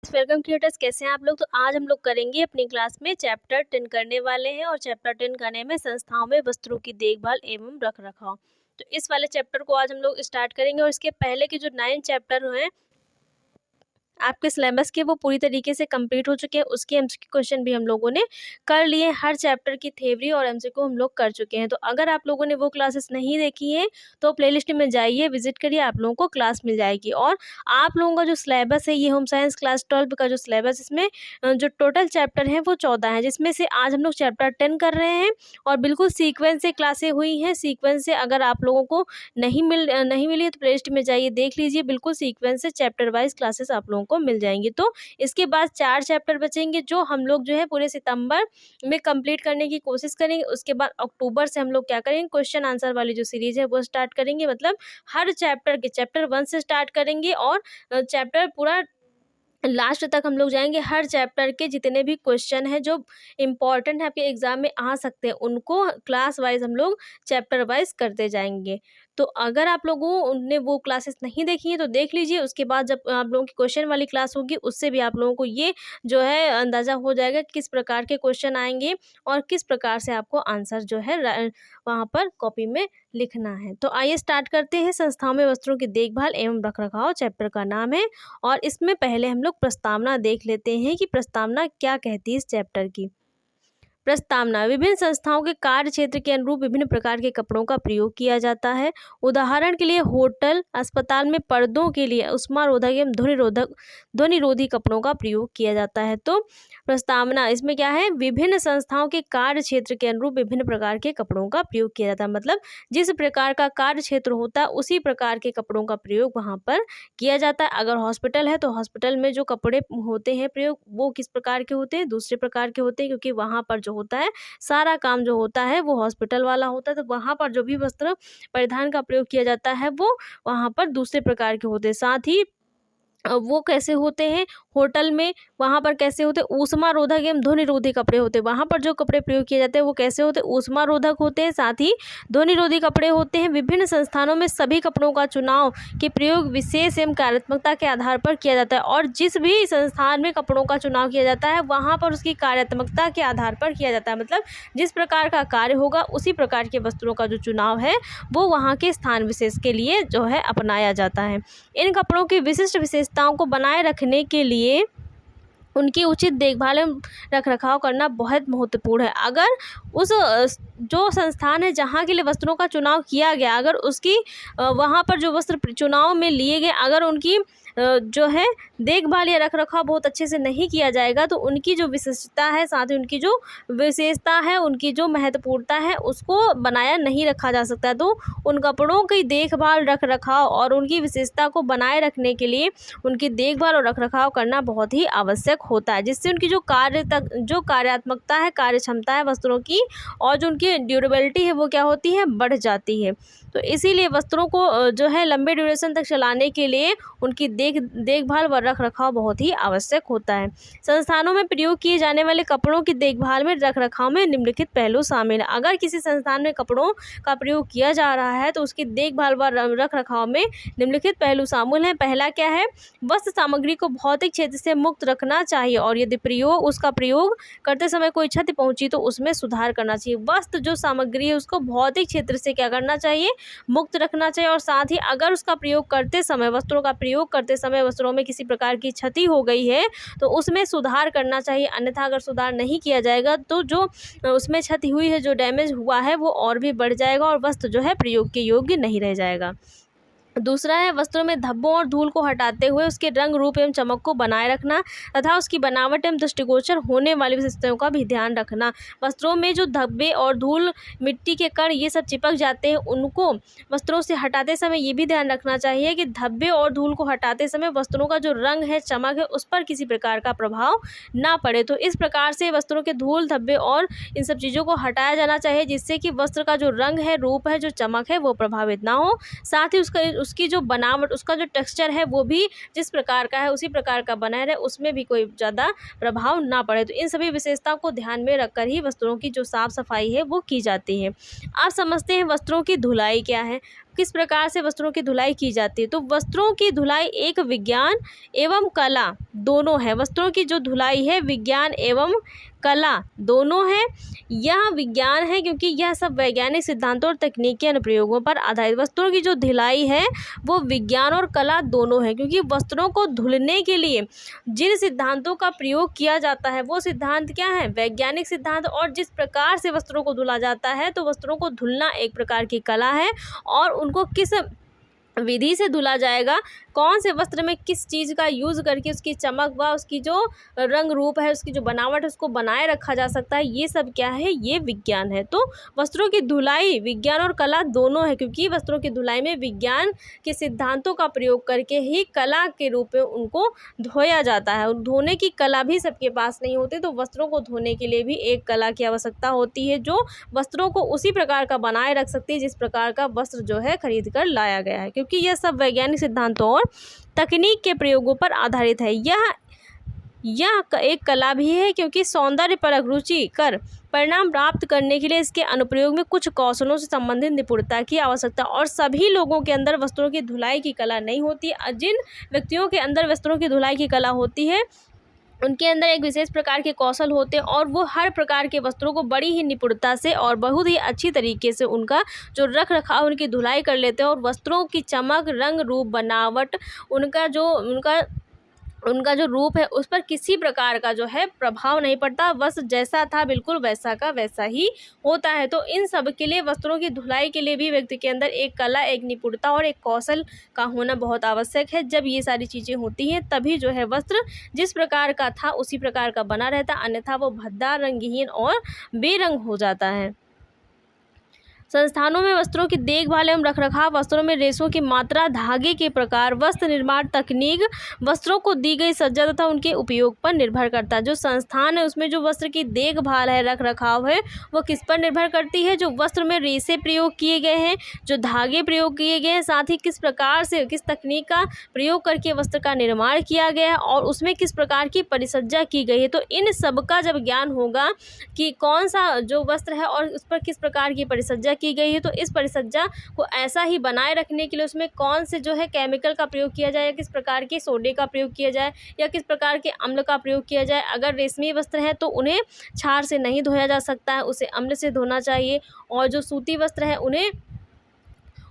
Welcome creators, कैसे हैं आप लोग। तो आज हम लोग करेंगे अपनी क्लास में चैप्टर 10 करने वाले हैं और चैप्टर 10 करने में संस्थाओं में वस्त्रों की देखभाल एवं रख रखाव। तो इस वाले चैप्टर को आज हम लोग स्टार्ट करेंगे और इसके पहले के जो 9 चैप्टर हैं आपके सिलेबस के, वो पूरी तरीके से कंप्लीट हो चुके हैं। उसके एमसीक्यू क्वेश्चन भी हम लोगों ने कर लिए। हर चैप्टर की थ्योरी और एमसीक्यू हम लोग कर चुके हैं। तो अगर आप लोगों ने वो क्लासेस नहीं देखी है तो प्लेलिस्ट में जाइए, विजिट करिए, आप लोगों को क्लास मिल जाएगी। और आप लोगों का जो सिलेबस है, ये होम साइंस क्लास 12 का जो सिलेबस, इसमें जो टोटल चैप्टर हैं वो 14 हैं, जिसमें से आज हम लोग चैप्टर 10 कर रहे हैं। और बिल्कुल सीक्वेंस से क्लासें हुई हैं। सीक्वेंस से अगर आप लोगों को नहीं मिली है तो प्लेलिस्ट में जाइए, देख लीजिए। बिल्कुल सीक्वेंस से चैप्टर वाइज क्लासेस आप लोगों को मिल जाएंगी। तो इसके बाद 4 चैप्टर बचेंगे जो हम लोग जो है पूरे सितंबर में कंप्लीट करने की कोशिश करेंगे। उसके बाद अक्टूबर से हम लोग क्या करेंगे, क्वेश्चन आंसर वाली जो सीरीज है वो स्टार्ट करेंगे। मतलब हर चैप्टर के चैप्टर 1 से स्टार्ट करेंगे और चैप्टर पूरा लास्ट तक हम लोग जाएंगे। हर चैप्टर के जितने भी क्वेश्चन हैं जो इम्पॉर्टेंट है, आपके एग्जाम में आ सकते हैं, उनको क्लास वाइज हम लोग चैप्टर वाइज करते जाएंगे। तो अगर आप लोगों ने वो क्लासेस नहीं देखी हैं तो देख लीजिए। उसके बाद जब आप लोगों की क्वेश्चन वाली क्लास होगी, उससे भी आप लोगों को ये जो है अंदाज़ा हो जाएगा कि किस प्रकार के क्वेश्चन आएंगे और किस प्रकार से आपको आंसर जो है वहाँ पर कॉपी में लिखना है। तो आइए स्टार्ट करते हैं। संस्थाओं में वस्त्रों की देखभाल एवं रखरखाव चैप्टर का नाम है। और इसमें पहले हम लोग प्रस्तावना देख लेते हैं कि प्रस्तावना क्या कहती है इस चैप्टर की। प्रस्तावना: विभिन्न संस्थाओं के कार्य क्षेत्र के अनुरूप विभिन्न प्रकार के कपड़ों का प्रयोग किया जाता है। उदाहरण के लिए होटल, अस्पताल में पर्दों के लिए उष्मारोधक एवं ध्वनिरोधी कपड़ों का प्रयोग किया जाता है। तो प्रस्तावना इसमें क्या है, विभिन्न संस्थाओं के कार्य क्षेत्र के अनुरूप विभिन्न प्रकार के कपड़ों का प्रयोग किया जाता है। मतलब जिस प्रकार का कार्य क्षेत्र होता है उसी प्रकार के कपड़ों का प्रयोग वहाँ पर किया जाता है। अगर हॉस्पिटल है तो हॉस्पिटल में जो कपड़े होते हैं प्रयोग, वो किस प्रकार के होते हैं, दूसरे प्रकार के होते हैं, क्योंकि वहाँ पर जो होता है सारा काम जो होता है वो हॉस्पिटल वाला होता है। तो वहाँ पर जो भी वस्त्र परिधान का प्रयोग किया जाता है वो वहाँ पर दूसरे प्रकार के होते हैं। साथ ही वो कैसे होते हैं, होटल में वहाँ पर कैसे होते हैं, ऊष्मारोधक एवं ध्वनिरोधी कपड़े होते हैं। वहाँ पर जो कपड़े प्रयोग किए जाते हैं वो कैसे होते हैं, ऊष्मारोधक होते हैं, साथ ही ध्वनिरोधी कपड़े होते हैं। विभिन्न संस्थानों में सभी कपड़ों का चुनाव के प्रयोग विशेष एवं कार्यात्मकता के आधार पर किया जाता है। और जिस भी संस्थान में कपड़ों का चुनाव किया जाता है वहाँ पर उसकी कार्यात्मकता के आधार पर किया जाता है। मतलब जिस प्रकार का कार्य होगा उसी प्रकार के वस्त्रों का जो चुनाव है वो वहाँ के स्थान विशेष के लिए जो है अपनाया जाता है। इन कपड़ों की विशिष्ट विशेषताओं को बनाए रखने के लिए उनकी उचित देखभाल एवं रखरखाव करना बहुत महत्वपूर्ण है। अगर उस जो संस्थान है जहाँ के लिए वस्त्रों का चुनाव किया गया, अगर उसकी वहाँ पर जो वस्त्र चुनाव में लिए गए, अगर उनकी जो है देखभाल या रखरखाव बहुत अच्छे से नहीं किया जाएगा तो उनकी जो विशिष्टता है, साथ ही उनकी जो विशेषता है, उनकी जो महत्वपूर्णता है, उसको बनाया नहीं रखा जा सकता। तो उन कपड़ों की देखभाल, रखरखाव और उनकी विशेषता को बनाए रखने के लिए उनकी देखभाल और रखरखाव करना बहुत ही आवश्यक होता है, जिससे उनकी जो कार्यात्मकता है, कार्य क्षमता है वस्त्रों की, और जो उनकी ड्यूरेबिलिटी है वो क्या होती है, बढ़ जाती है। तो इसीलिए वस्त्रों को जो है लंबे ड्यूरेशन तक चलाने के लिए उनकी देखभाल व रखरखाव बहुत ही आवश्यक होता है। संस्थानों में प्रयोग किए जाने वाले कपड़ों की देखभाल में रखरखाव में निम्नलिखित पहलू शामिल है। अगर किसी संस्थान में कपड़ों का प्रयोग किया जा रहा है तो उसकी देखभाल व रखरखाव में निम्नलिखित पहलू शामिल हैं। पहला क्या है, वस्त्र सामग्री को भौतिक क्षेत्र से मुक्त रखना चाहिए और यदि उसका प्रयोग करते समय कोई क्षति पहुंची तो उसमें सुधार करना चाहिए। वस्त्र जो सामग्री है उसको भौतिक क्षेत्र से क्या करना चाहिए, मुक्त रखना चाहिए। और साथ ही अगर उसका प्रयोग करते समय, वस्त्रों का प्रयोग करते समय वस्त्रों में किसी प्रकार की क्षति हो गई है तो उसमें सुधार करना चाहिए। अन्यथा अगर सुधार नहीं किया जाएगा तो जो उसमें क्षति हुई है, जो डैमेज हुआ है, वो और भी बढ़ जाएगा और वस्त्र जो है प्रयोग के योग्य नहीं रह जाएगा। दूसरा है, वस्त्रों में धब्बों और धूल को हटाते हुए उसके रंग, रूप एवं चमक को बनाए रखना तथा उसकी बनावट एवं दृष्टिगोचर होने वाली विशेषताओं का भी ध्यान रखना। वस्त्रों में जो धब्बे और धूल, मिट्टी के कण, ये सब चिपक जाते हैं, उनको वस्त्रों से हटाते समय ये भी ध्यान रखना चाहिए कि धब्बे और धूल को हटाते समय वस्त्रों का जो रंग है, चमक है, उस पर किसी प्रकार का प्रभाव ना पड़े। तो इस प्रकार से वस्त्रों के धूल, धब्बे और इन सब चीज़ों को हटाया जाना चाहिए, जिससे कि वस्त्र का जो रंग है, रूप है, जो चमक है, वो प्रभावित ना हो। साथ ही उसकी जो बनावट, उसका जो टेक्सचर है वो भी जिस प्रकार का है उसी प्रकार का बना रहे, उसमें भी कोई ज़्यादा प्रभाव ना पड़े। तो इन सभी विशेषताओं को ध्यान में रखकर ही वस्त्रों की जो साफ़ सफाई है वो की जाती है। आप समझते हैं वस्त्रों की धुलाई क्या है। किस प्रकार से वस्त्रों की धुलाई की जाती है। तो वस्त्रों की धुलाई एक विज्ञान एवं कला दोनों है। वस्त्रों की जो धुलाई है विज्ञान एवं कला दोनों है। यह विज्ञान है क्योंकि यह सब वैज्ञानिक सिद्धांतों और तकनीकी अनुप्रयोगों पर आधारित। वस्त्रों की जो धुलाई है वो विज्ञान और कला दोनों है, क्योंकि वस्त्रों को धुलने के लिए जिन सिद्धांतों का प्रयोग किया जाता है वो सिद्धांत क्या है, वैज्ञानिक सिद्धांत। और जिस प्रकार से वस्त्रों को धुला जाता है, तो वस्त्रों को धुलना एक प्रकार की कला है, और उनको किस विधि से धुला जाएगा, कौन से वस्त्र में किस चीज़ का यूज़ करके उसकी चमक व उसकी जो रंग रूप है, उसकी जो बनावट है, उसको बनाए रखा जा सकता है, ये सब क्या है, ये विज्ञान है। तो वस्त्रों की धुलाई विज्ञान और कला दोनों है, क्योंकि वस्त्रों की धुलाई में विज्ञान के सिद्धांतों का प्रयोग करके ही कला के रूप में उनको धोया जाता है। धोने की कला भी सबके पास नहीं होती, तो वस्त्रों को धोने के लिए भी एक कला की आवश्यकता होती है, जो वस्त्रों को उसी प्रकार का बनाए रख सकती है जिस प्रकार का वस्त्र जो है खरीद कर लाया गया है, क्योंकि यह सब वैज्ञानिक सिद्धांतों और तकनीक के प्रयोगों पर आधारित है। यह एक कला भी है, क्योंकि सौंदर्य पर रुचि कर परिणाम प्राप्त करने के लिए इसके अनुप्रयोग में कुछ कौशलों से संबंधित निपुणता की आवश्यकता। और सभी लोगों के अंदर वस्त्रों की धुलाई की कला नहीं होती। जिन व्यक्तियों के अंदर वस्त्रों की धुलाई की कला होती है, उनके अंदर एक विशेष प्रकार के कौशल होते हैं, और वो हर प्रकार के वस्त्रों को बड़ी ही निपुणता से और बहुत ही अच्छी तरीके से उनका जो रख रखाव, उनकी धुलाई कर लेते हैं, और वस्त्रों की चमक, रंग, रूप, बनावट, उनका जो रूप है उस पर किसी प्रकार का जो है प्रभाव नहीं पड़ता। वस्त्र जैसा था बिल्कुल वैसा का वैसा ही होता है। तो इन सब के लिए, वस्त्रों की धुलाई के लिए भी व्यक्ति के अंदर एक कला, एक निपुणता और एक कौशल का होना बहुत आवश्यक है। जब ये सारी चीज़ें होती हैं तभी जो है वस्त्र जिस प्रकार का था उसी प्रकार का बना रहता, अन्यथा वो भद्दा, रंगहीन और बेरंग हो जाता है। संस्थानों में वस्त्रों की देखभाल एवं रखरखाव, वस्त्रों में रेशों की मात्रा, धागे के प्रकार, वस्त्र निर्माण तकनीक, वस्त्रों को दी गई सज्जा तथा उनके उपयोग पर निर्भर करता है। जो संस्थान है उसमें जो वस्त्र की देखभाल है, रखरखाव है, वो किस पर निर्भर करती है, जो वस्त्र में रेशे प्रयोग किए गए हैं, जो धागे प्रयोग किए गए हैं, साथ ही किस प्रकार से, किस तकनीक का प्रयोग करके वस्त्र का निर्माण किया गया है, और उसमें किस प्रकार की परिसज्जा की गई है। तो इन सब का जब ज्ञान होगा कि कौन सा जो वस्त्र है और उस पर किस प्रकार की परिसज्जा की गई है, तो इस परिसज्जा को ऐसा ही बनाए रखने के लिए उसमें कौन से जो है केमिकल का प्रयोग किया जाए, किस प्रकार के सोडे का प्रयोग किया जाए, या किस प्रकार के अम्ल का प्रयोग किया जाए। अगर रेशमी वस्त्र है तो उन्हें क्षार से नहीं धोया जा सकता है, उसे अम्ल से धोना चाहिए। और जो सूती वस्त्र है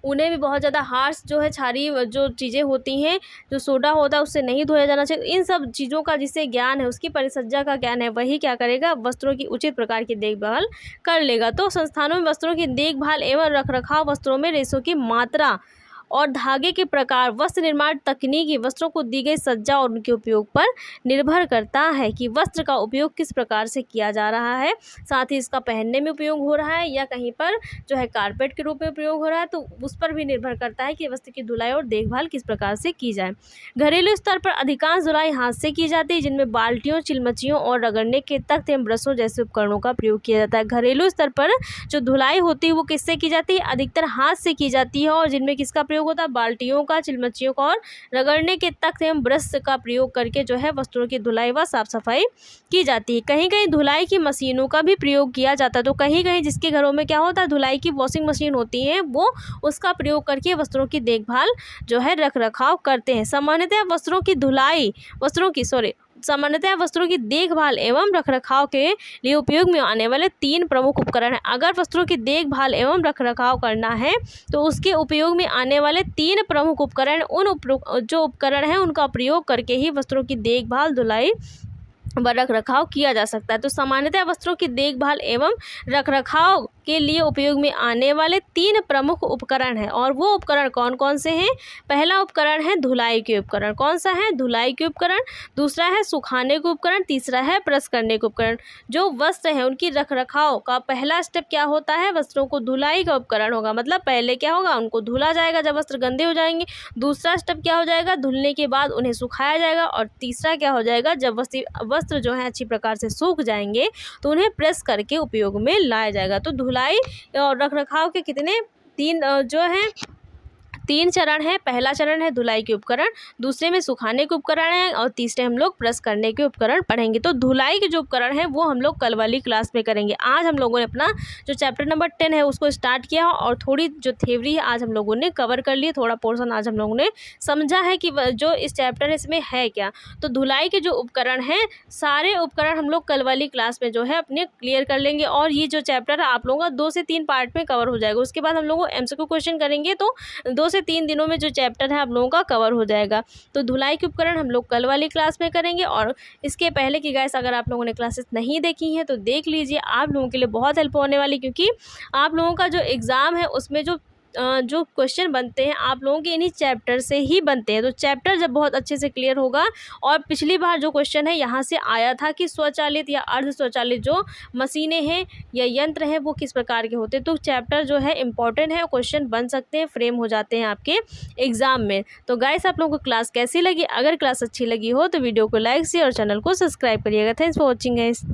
उन्हें भी बहुत ज़्यादा हार्श जो है क्षारीय जो चीज़ें होती हैं, जो सोडा होता है, उससे नहीं धोया जाना चाहिए। इन सब चीज़ों का जिससे ज्ञान है, उसकी परिसज्जा का ज्ञान है, वही क्या करेगा, वस्त्रों की उचित प्रकार की देखभाल कर लेगा। तो संस्थानों में वस्त्रों की देखभाल एवं रखरखाव, वस्त्रों में रेशों की मात्रा और धागे के प्रकार, वस्त्र निर्माण तकनीकी, वस्त्रों को दी गई सज्जा और उनके उपयोग पर निर्भर करता है कि वस्त्र का उपयोग किस प्रकार से किया जा रहा है, साथ ही इसका पहनने में उपयोग हो रहा है या कहीं पर जो है कारपेट के रूप में उपयोग हो रहा है, तो उस पर भी निर्भर करता है कि वस्त्र की धुलाई और देखभाल किस प्रकार से की जाए। घरेलू स्तर पर अधिकांश धुलाई हाथ से की जाती है, जिनमें बाल्टियों, चिलमचियों और रगड़ने के तख्त एवं ब्रशों जैसे उपकरणों का प्रयोग किया जाता है। घरेलू स्तर पर जो धुलाई होती है वो किससे की जाती है, अधिकतर हाथ से की जाती है, और जिनमें किसका प्रयोग होता है, बाल्टियों का, चिलमचियों का और रगड़ने के तख्त एवं ब्रश का प्रयोग करके जो है वस्त्रों की धुलाई व साफ सफाई की जाती है। कहीं कहीं धुलाई की मशीनों का भी प्रयोग किया जाता है। तो कहीं कहीं जिसके घरों में क्या होता है, धुलाई की वॉशिंग मशीन होती है, वो उसका प्रयोग करके वस्त्रों की देखभाल जो है रख रखाव करते हैं। सामान्यतः वस्त्रों की देखभाल एवं रखरखाव के लिए उपयोग में आने वाले 3 प्रमुख उपकरण हैं। अगर वस्त्रों की देखभाल एवं रखरखाव करना है तो उसके उपयोग में आने वाले 3 प्रमुख उपकरण, जो उपकरण हैं उनका प्रयोग करके ही वस्त्रों की देखभाल, धुलाई व रखरखाव किया जा सकता है। तो सामान्यतः वस्त्रों की देखभाल एवं रखरखाव के लिए उपयोग में आने वाले 3 प्रमुख उपकरण हैं, और वो उपकरण कौन कौन से हैं। पहला उपकरण है धुलाई के उपकरण। कौन सा है, धुलाई के उपकरण। दूसरा है सुखाने के उपकरण। तीसरा है प्रेस करने के उपकरण। जो वस्त्र है उनकी रखरखाव का पहला स्टेप क्या होता है, वस्त्रों को धुलाई का उपकरण होगा। मतलब पहले क्या होगा, उनको धुला जाएगा जब वस्त्र गंदे हो जाएंगे। दूसरा स्टेप क्या हो जाएगा, धुलने के बाद उन्हें सुखाया जाएगा। और तीसरा क्या हो जाएगा, जब वस्त्र जो है अच्छी प्रकार से सूख जाएंगे तो उन्हें प्रेस करके उपयोग में लाया जाएगा। तो धुलाई और रखरखाव के कितने 3 जो हैं 3 चरण है। पहला चरण है धुलाई के उपकरण, दूसरे में सुखाने के उपकरण है और तीसरे हम लोग प्रेस करने के उपकरण पढ़ेंगे। तो धुलाई के जो उपकरण है वो हम लोग कल वाली क्लास में करेंगे। आज हम लोगों ने अपना जो चैप्टर नंबर 10 है उसको स्टार्ट किया और थोड़ी जो थ्योरी है आज हम लोगों ने कवर कर ली, थोड़ा पोर्शन आज हम लोगों ने समझा है कि जो इस चैप्टर है इसमें है क्या। तो धुलाई के जो उपकरण हैं, सारे उपकरण हम लोग कल वाली क्लास में जो है अपने क्लियर कर लेंगे और ये जो चैप्टर है आप लोगों का 2 से 3 पार्ट में कवर हो जाएगा। उसके बाद हम लोग एमसीक्यू क्वेश्चन करेंगे तो 2 से 3 दिनों में जो चैप्टर है आप लोगों का कवर हो जाएगा। तो धुलाई के उपकरण हम लोग कल वाली क्लास में करेंगे। और इसके पहले की गाइस अगर आप लोगों ने क्लासेस नहीं देखी हैं तो देख लीजिए, आप लोगों के लिए बहुत हेल्प होने वाली, क्योंकि आप लोगों का जो एग्ज़ाम है उसमें जो क्वेश्चन बनते हैं आप लोगों के इन्हीं चैप्टर से ही बनते हैं। तो चैप्टर जब बहुत अच्छे से क्लियर होगा, और पिछली बार जो क्वेश्चन है यहाँ से आया था कि स्वचालित या अर्ध स्वचालित जो मशीनें हैं या यंत्र हैं वो किस प्रकार के होते हैं। तो चैप्टर जो है इंपॉर्टेंट है, क्वेश्चन बन सकते हैं, फ्रेम हो जाते हैं आपके एग्ज़ाम में। तो गाइस आप लोगों को क्लास कैसी लगी? अगर क्लास अच्छी लगी हो तो वीडियो को लाइक शेयर और चैनल को सब्सक्राइब करिएगा। Thanks for watching guys.